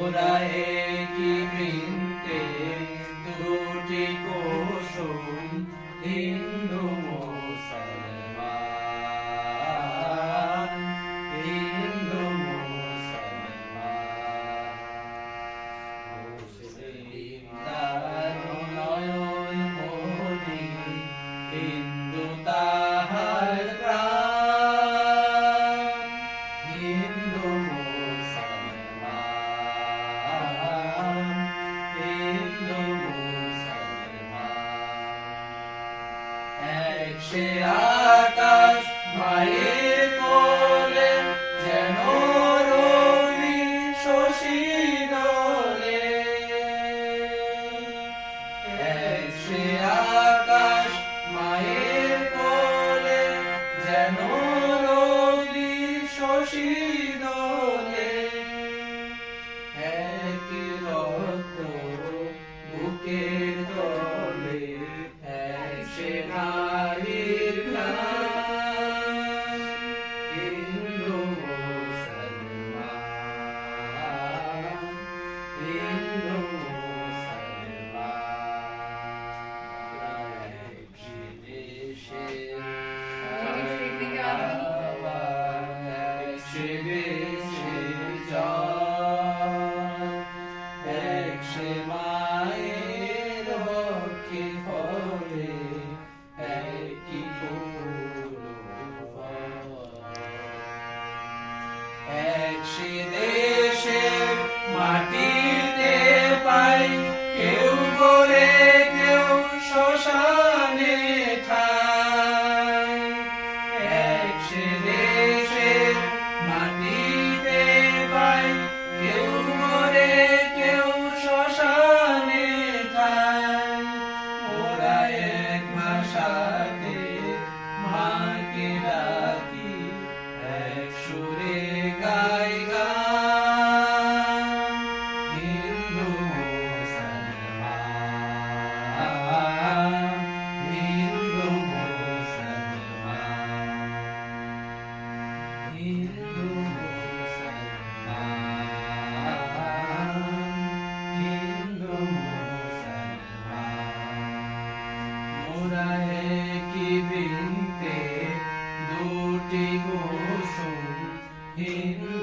মোরা একই বৃন্তে দুটি কুসুম হিন্দু মুসলমান হিন্দু মুসলমান মুসলিম তার নয়ন মনি হিন্দু তাহার প্রাণ হিন্দু মুসলমান হিন্দু মুসলমান এক সে আকাশ মায়ের কোলে যেন রবি শশী দোলে এক সে আকাশ মায়ের কোলে যেন রবি শশী দোলে এক রক্ত বুকের তলে এক সে নারীর প্রাণ হিন্দু মুসলমান হিন্দু মুসলমান একটি দেশের একটি দেশের জয় একটি মায়ের বক্ষে ফলে একই ফুল ফল একটি দেশের মাটিতে পাই কেউ গড়ে কেউ শ্মশানে ঠাই একটি দেশের মাটিতে পাই কেউ গড়ে কেউ শ্মশানে ঠাই মোরা এক ভাষাতে মাকে ডাকি এক সুরে গাই গান হিন্দু মুসলমান হিন্দু মুসলমান হিন্দু মুসলমান হিন্দু মুসলমান মোরা একই বৃন্তে দুটি কুসুম হিন্দু